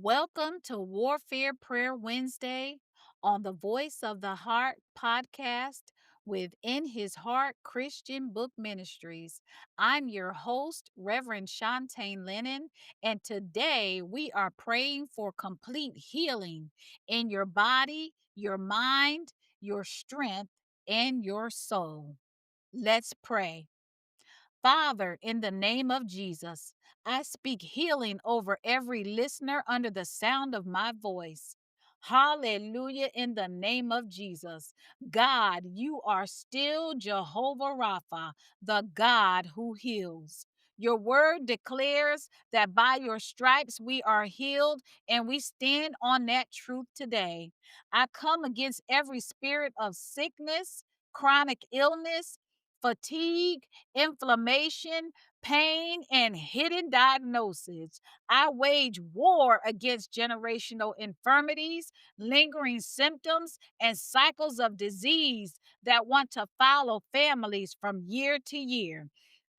Welcome to Warfare Prayer Wednesday on the Voice of the Heart podcast with In His Heart Christian Book Ministries. I'm your host, Reverend Lennon, and today we are praying for complete healing in your body, your mind, your strength, and your soul. Let's pray. Father, in the name of Jesus, I speak healing over every listener under the sound of my voice. Hallelujah, in the name of Jesus. God, you are still Jehovah Rapha, the God who heals. Your word declares that by your stripes we are healed, and we stand on that truth today. I come against every spirit of sickness, chronic illness, fatigue, inflammation, pain, and hidden diagnoses. I wage war against generational infirmities, lingering symptoms, and cycles of disease that want to follow families from year to year.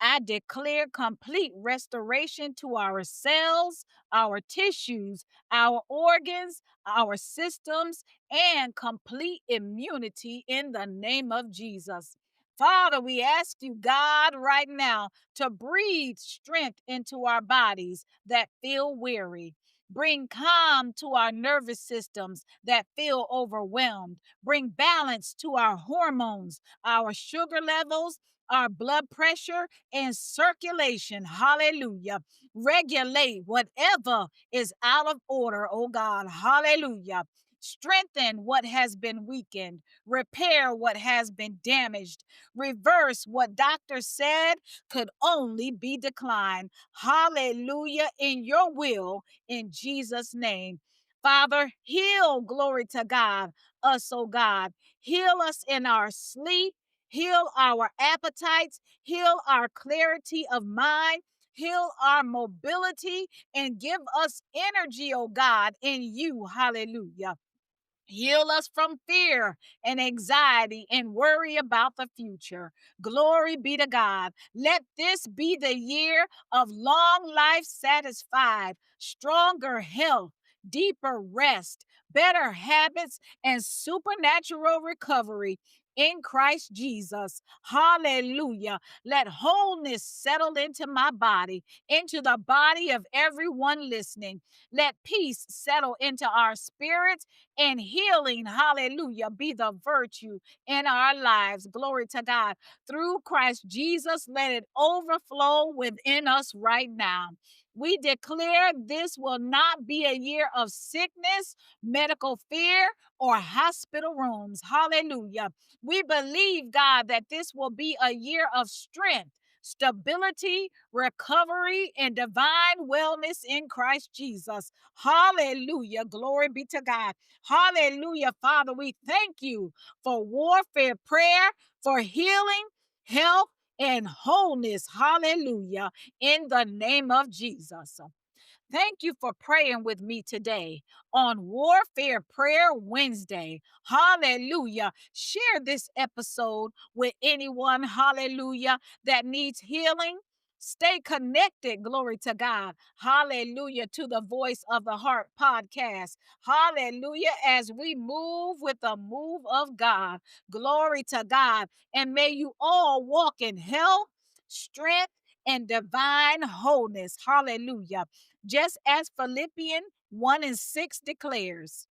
I declare complete restoration to our cells, our tissues, our organs, our systems, and complete immunity in the name of Jesus. Father, we ask you, God, right now to breathe strength into our bodies that feel weary. Bring calm to our nervous systems that feel overwhelmed. Bring balance to our hormones, our sugar levels, our blood pressure, and circulation. Hallelujah. Regulate whatever is out of order, oh God. Hallelujah. Strengthen what has been weakened, repair what has been damaged, reverse what doctors said could only be declined. Hallelujah. In your will, in Jesus' name. Father, heal, glory to God, us, oh God. Heal us in our sleep, heal our appetites, heal our clarity of mind. Heal our mobility and give us energy, oh God, in you. Hallelujah. Heal us from fear and anxiety and worry about the future. Glory be to God. Let this be the year of long life satisfied, stronger health, deeper rest, better habits, and supernatural recovery in Christ Jesus. Hallelujah. Let wholeness settle into my body, into the body of everyone listening. Let peace settle into our spirits and healing, hallelujah, be the virtue in our lives. Glory to God. Through Christ Jesus, let it overflow within us right now. We declare this will not be a year of sickness, medical fear, or hospital rooms. Hallelujah. We believe, God, that this will be a year of strength, stability, recovery, and divine wellness in Christ Jesus. Hallelujah. Glory be to God. Hallelujah, Father. We thank you for warfare prayer, for healing, health, and wholeness. Hallelujah. In the name of Jesus. Thank you for praying with me today on Warfare Prayer Wednesday. Hallelujah. Share this episode with anyone, hallelujah, that needs healing. Stay connected, glory to God. Hallelujah, to the Voice of the Heart podcast. Hallelujah, as we move with the move of God. Glory to God. And may you all walk in health, strength, and divine wholeness. Hallelujah. Just as Philippians 1 and 6 declares.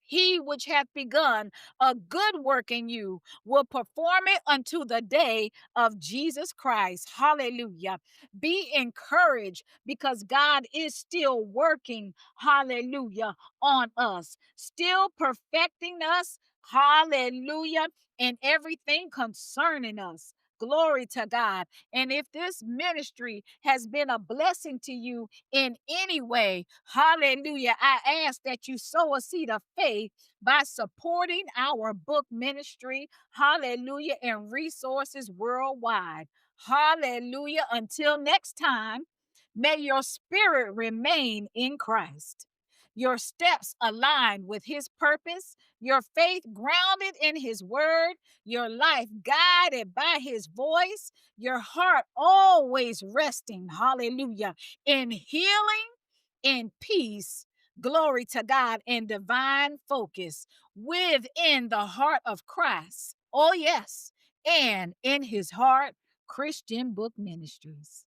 He which hath begun a good work in you will perform it unto the day of Jesus Christ. Hallelujah. Be encouraged because God is still working, hallelujah, on us, still perfecting us, hallelujah, in everything concerning us. Glory to God. And if this ministry has been a blessing to you in any way, hallelujah, I ask that you sow a seed of faith by supporting our book ministry, hallelujah, and resources worldwide. Hallelujah. Until next time, may your spirit remain in Christ. Your steps aligned with his purpose, your faith grounded in his word, your life guided by his voice, your heart always resting, hallelujah, in healing, in peace, Glory to God and divine focus within the heart of Christ. Oh, yes. And in his heart, Christian Book Ministries.